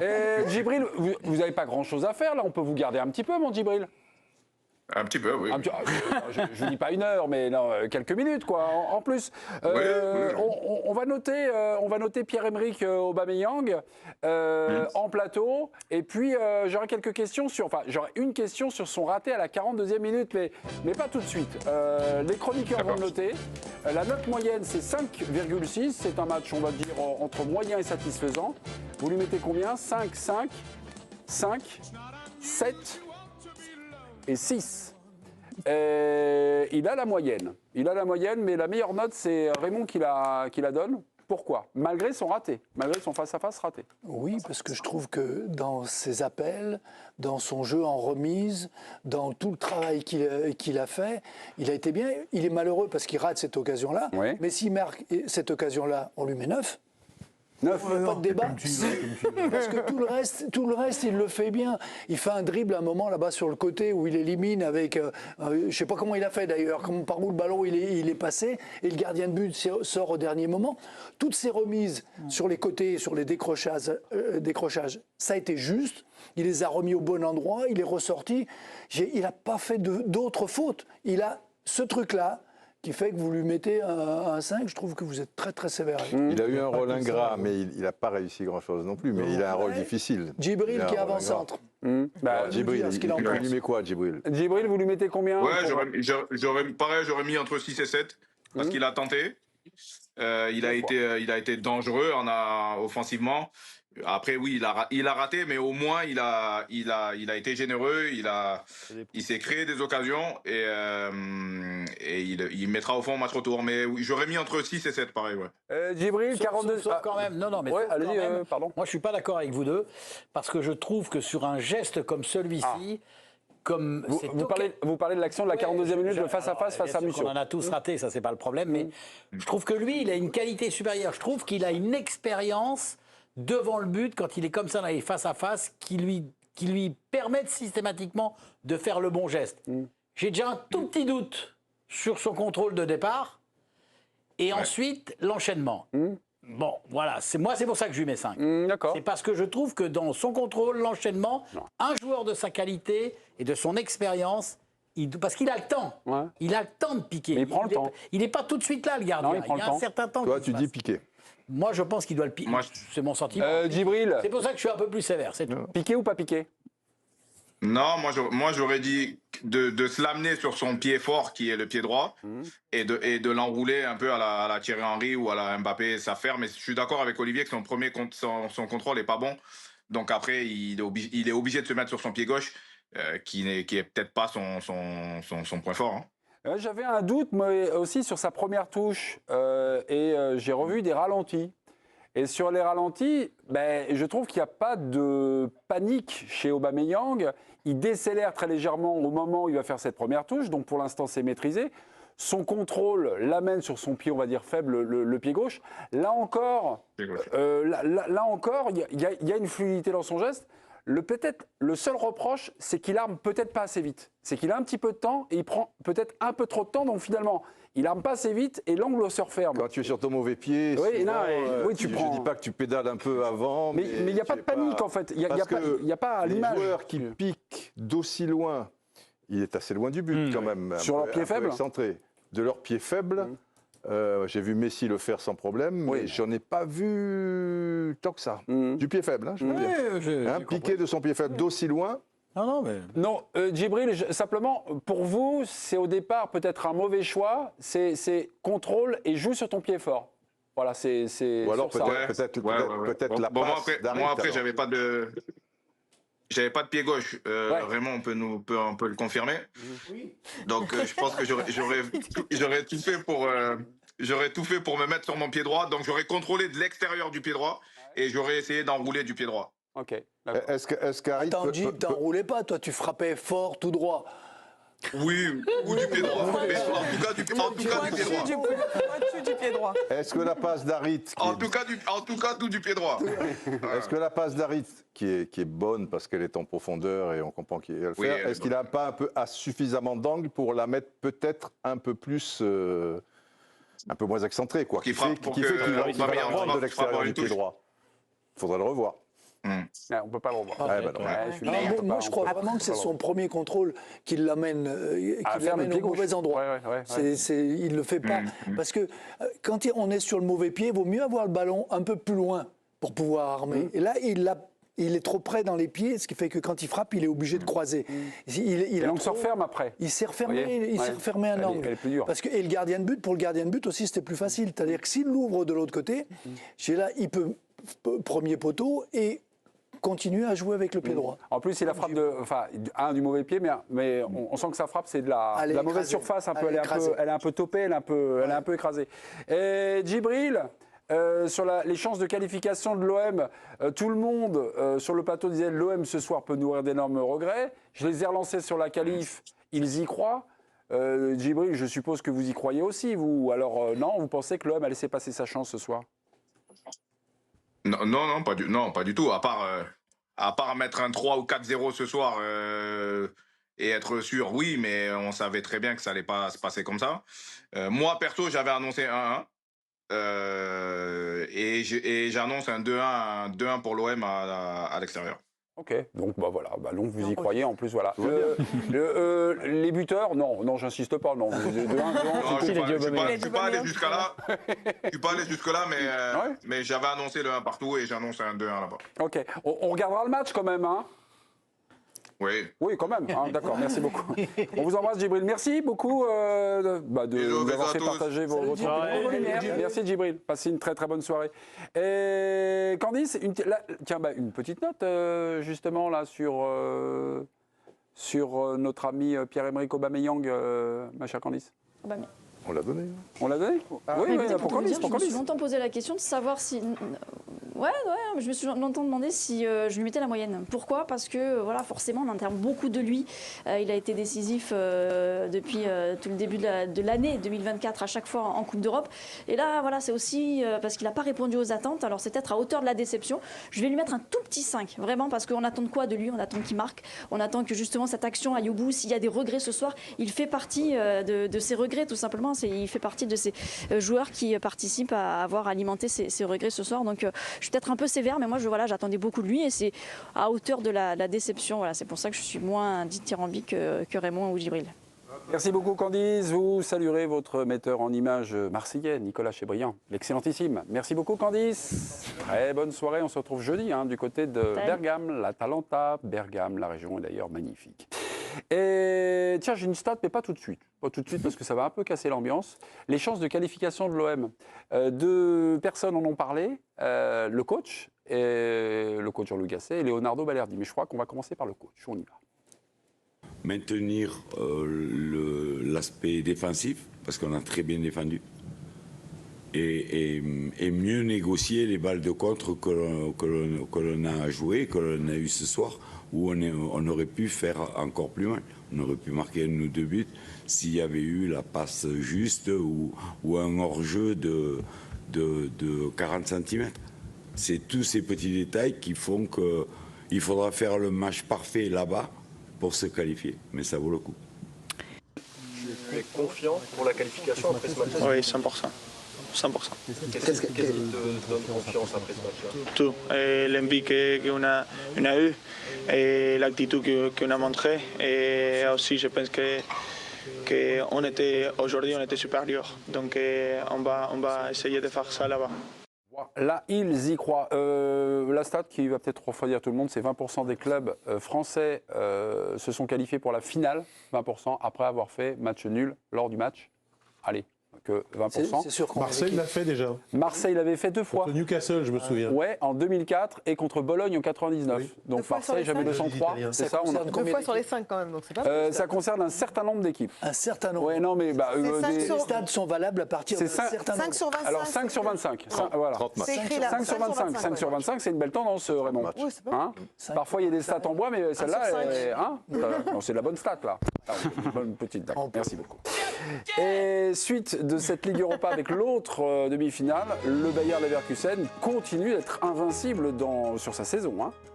Et Djibril, vous n'avez pas grand-chose à faire, là, on peut vous garder un petit peu, mon Djibril. Un petit peu, oui. Je ne vous dis pas une heure, mais non, quelques minutes, quoi, en plus. Oui, oui. On va noter Pierre-Emerick Aubameyang en plateau. Et puis, j'aurai quelques questions j'aurai une question sur son raté à la 42e minute, mais pas tout de suite. Les chroniqueurs vont le noter. La note moyenne, c'est 5,6. C'est un match, on va dire, entre moyen et satisfaisant. Vous lui mettez combien? 5, 5, 5, 7 et 6. Il a la moyenne. Il a la moyenne, mais la meilleure note, c'est Raymond qui la donne. Pourquoi? Malgré son raté, malgré son face-à-face raté. Oui, parce que je trouve que dans ses appels, dans son jeu en remise, dans tout le travail qu'il a fait, il a été bien. Il est malheureux parce qu'il rate cette occasion-là. Oui. Mais s'il marque cette occasion-là, on lui met 9. 9. Pas de débat. Parce que tout le reste, il le fait bien. Il fait un dribble à un moment là-bas sur le côté où il élimine avec, je ne sais pas comment il a fait d'ailleurs, par où le ballon il est passé et le gardien de but sort au dernier moment. Toutes ces remises sur les côtés, sur les décrochages, ça a été juste. Il les a remis au bon endroit, il est ressorti. Il n'a pas fait d'autres fautes. Il a ce truc-là qui fait que vous lui mettez un 5, je trouve que vous êtes très très sévère. Il a eu un rôle ingrat, mais il n'a pas réussi grand-chose non plus, mais il a un rôle difficile. Djibril qui est avant-centre. Djibril, il lui met quoi, Djibril? Djibril, vous lui mettez combien? Ouais, j'aurais mis entre 6 et 7, parce qu'il a tenté. Il a été dangereux offensivement. Après, oui, il a raté, mais au moins, il a été généreux, il s'est créé des occasions et il mettra au fond au match retour. Mais oui, j'aurais mis entre 6 et 7, pareil, ouais. Djibril, 42... Sauf quand même, non, mais ouais, sauf quand même, pardon. moi je suis pas d'accord avec vous deux, parce que je trouve que sur un geste comme celui-ci, comme vous parlez de l'action de la 42e minute de face-à-face face à Musso. On en a tous raté, ça c'est pas le problème, mais je trouve que lui, il a une qualité supérieure. Je trouve qu'il a une expérience devant le but, quand il est comme ça dans les face-à-face, qui lui permettent systématiquement de faire le bon geste. J'ai déjà un tout petit doute sur son contrôle de départ, et ensuite l'enchaînement. Bon, voilà, c'est pour ça que je lui mets 5. D'accord. C'est parce que je trouve que dans son contrôle, l'enchaînement, un joueur de sa qualité et de son expérience, parce qu'il a le temps. Ouais. Il a le temps de piquer. Mais il prend le temps. Il n'est pas tout de suite là, le gardien. Non, il prend le y a temps. Un certain temps. Toi, tu dis piquer. Moi, je pense qu'il doit le piquer. C'est mon sentiment. Djibril. C'est pour ça que je suis un peu plus sévère, c'est tout. Piqué ou pas piqué? Non, moi j'aurais dit de se l'amener sur son pied fort, qui est le pied droit, et de l'enrouler un peu à la Thierry Henry ou à la Mbappé, ça faire. Mais je suis d'accord avec Olivier que son contrôle n'est pas bon. Donc après, il est obligé de se mettre sur son pied gauche, qui est peut-être pas son point fort. J'avais un doute, moi aussi, sur sa première touche, j'ai revu des ralentis. Et sur les ralentis, je trouve qu'il n'y a pas de panique chez Aubameyang. Il décélère très légèrement au moment où il va faire cette première touche, donc pour l'instant c'est maîtrisé. Son contrôle l'amène sur son pied, on va dire faible, le pied gauche. Là encore, il y a une fluidité dans son geste. Peut-être le seul reproche, c'est qu'il arme peut-être pas assez vite. C'est qu'il a un petit peu de temps et il prend peut-être un peu trop de temps. Donc finalement, il arme pas assez vite et l'angle se referme. Quand tu es sur ton mauvais pied, tu prends. Je dis pas que tu pédales un peu avant. Mais il n'y a pas de panique en fait. Il y a pas l'image. Les joueurs qui piquent d'aussi loin, il est assez loin du but quand même. Sur leur pied faible. Excentré. De leur pied faible. J'ai vu Messi le faire sans problème, mais j'en ai pas vu tant que ça. Du pied faible, je veux dire. Piqué de son pied faible d'aussi loin. Non, Djibril, simplement, pour vous, c'est au départ peut-être un mauvais choix, c'est contrôle et joue sur ton pied fort. Voilà, c'est ou alors peut-être la passe d'arrêt. Moi, après, j'avais pas de pied gauche. Vraiment, on peut le confirmer. Oui. Donc, je pense que j'aurais tout fait pour me mettre sur mon pied droit. Donc, j'aurais contrôlé de l'extérieur du pied droit et j'aurais essayé d'enrouler du pied droit. Ok. Est-ce qu'Harit t'enroulais pas, toi, tu frappais fort, tout droit. Oui, ou du pied droit. Mais en tout cas, du pied droit. Pointu du pied droit. Est-ce que la passe d'Harit... En tout cas, tout du pied droit. Est-ce que la passe d'Harit, qui est bonne parce qu'elle est en profondeur et on comprend qu'il va le faire, est-ce qu'il n'a pas un peu suffisamment d'angle pour la mettre peut-être un peu plus... un peu moins excentrée, quoi, qui fait qu'il va prendre de l'extérieur du pied droit. Il faudrait le revoir. Ouais, on ne peut pas le revoir. Ouais, bah non. Ouais, je suis Non, d'accord, moi, on je peut crois pas- vraiment que c'est on peut pas son premier contrôle qui l'amène À faire le pied au gauche. mauvais endroit. Ouais. Il ne le fait pas. Parce que quand on est sur le mauvais pied, il vaut mieux avoir le ballon un peu plus loin pour pouvoir armer. Et là, il est trop près dans les pieds, ce qui fait que quand il frappe, il est obligé de croiser. Et donc se referme après. Il s'est Vous refermé, voyez il s'est Ouais. refermé un Elle est- angle. elle est plus dure. Parce que, et le gardien de but, pour le gardien de but aussi, c'était plus facile. C'est-à-dire que s'il l'ouvre de l'autre côté, là, il peut premier poteau et continuer à jouer avec le pied droit. En plus, il a frappe du mauvais pied, mais on sent que sa frappe, c'est de la Elle est mauvaise écrasée. surface. Un peu, Elle est écrasée. elle est un peu topée, elle est un peu écrasée. Et Djibril, sur les chances de qualification de l'OM, tout le monde sur le plateau disait l'OM ce soir peut nourrir d'énormes regrets. Je les ai relancés sur la qualif, ils y croient. Djibril, je suppose que vous y croyez aussi, vous. Alors non, vous pensez que l'OM a laissé passer sa chance ce soir? Non, pas du tout. À part mettre un 3 ou 4-0 ce soir et être sûr, oui, mais on savait très bien que ça allait pas se passer comme ça. Moi, perso, j'avais annoncé 1-1. Et j'annonce un 2-1 pour l'OM à l'extérieur. Ok, donc voilà, donc vous y croyez en plus, voilà. Les buteurs, non, j'insiste pas, non. Non, je suis pas allé jusqu'à là. Je suis pas allé jusque là, mais j'avais annoncé le 1 partout et j'annonce un 2-1 là-bas. Ok, on regardera le match quand même, hein. Oui. Oui, quand même, hein, d'accord, merci beaucoup. On vous embrasse, Djibril. Merci beaucoup de Bisous, nous avoir bisous fait à tous. partager vos lumières. Merci, Djibril. Passez une très très bonne soirée. Et Candice, une petite note justement là sur notre ami Pierre-Emerick Aubameyang, ma chère Candice. On l'a donné. On l'a donné Oui, pour Candice, Je me suis longtemps posé la question de savoir si... Ouais, je me suis longtemps demandé si je lui mettais la moyenne. Pourquoi? Parce que voilà, forcément, on entend beaucoup de lui. Il a été décisif depuis tout le début de l'année 2024 à chaque fois en Coupe d'Europe. Et là, voilà, c'est aussi parce qu'il n'a pas répondu aux attentes. Alors c'est peut-être à hauteur de la déception. Je vais lui mettre un tout petit 5, vraiment, parce qu'on attend de quoi de lui? On attend qu'il marque. On attend que justement cette action à Youbou, s'il y a des regrets ce soir, il fait partie de ses regrets tout simplement. Il fait partie de ces joueurs qui participent à avoir alimenté ses regrets ce soir. Donc je suis peut-être un peu sévère, mais moi j'attendais beaucoup de lui et c'est à hauteur de la déception. Voilà, c'est pour ça que je suis moins dithyrambique que Raymond ou Djibril. Merci beaucoup Candice, vous saluerez votre metteur en images marseillais, Nicolas Chebriand, l'excellentissime. Merci beaucoup Candice, très bonne soirée, on se retrouve jeudi du côté de Bergame, l'Atalanta, Bergame, la région est d'ailleurs magnifique. Et tiens, j'ai une stat, mais pas tout de suite parce que ça va un peu casser l'ambiance. Les chances de qualification de l'OM, deux personnes en ont parlé, le coach Jean-Louis Gasset et Leonardo Balerdi, mais je crois qu'on va commencer par le coach, on y va. Maintenir l'aspect défensif, parce qu'on a très bien défendu, et mieux négocier les balles de contre que l'on a joué, que l'on a eu ce soir, où on aurait pu faire encore plus mal. On aurait pu marquer un ou deux buts s'il y avait eu la passe juste ou un hors-jeu de 40 cm. C'est tous ces petits détails qui font qu'il faudra faire le match parfait là-bas pour se qualifier, mais ça vaut le coup. Tu es confiant pour la qualification après ce match? Oui, 100%. 100%. Qu'est-ce qui te donne confiance après ce match-là? Tout. L'envie qu'on a eu, et l'attitude qu'on a montrée, et aussi je pense qu'aujourd'hui on était supérieur. Donc on va essayer de faire ça là-bas. Là, ils y croient. La stat qui va peut-être refroidir tout le monde, c'est 20% des clubs français se sont qualifiés pour la finale, 20% après avoir fait match nul lors du match. Allez, que 20%. C'est sûr qu'on Marseille l'a fait déjà. Marseille l'avait fait 2 fois. Contre Newcastle, je me souviens. Ouais, en 2004 et contre Bologne en 99. Oui. Donc Marseille, jamais 203. C'est ça, concerne 2 combien fois sur les d'équipes? 5 quand même, donc c'est pas mal. ça concerne un certain nombre d'équipes. Un certain nombre. Ouais, non, mais Les stades sont valables à partir d'un certain 5 nombre. sur 25. Alors 5 sur 25. Voilà. 30 matchs. C'est écrit là. 5 sur 25. 5 sur 25, c'est une belle tendance, Raymond. matchs. Oui, c'est pas mal. Parfois, il y a des stats en bois, mais celle-là, sur 5. c'est de la bonne stat, là. Une bonne petite, d'accord. Merci beaucoup. Et suite de cette Ligue Europa avec l'autre demi-finale, le Bayer Leverkusen continue d'être invincible sur sa saison.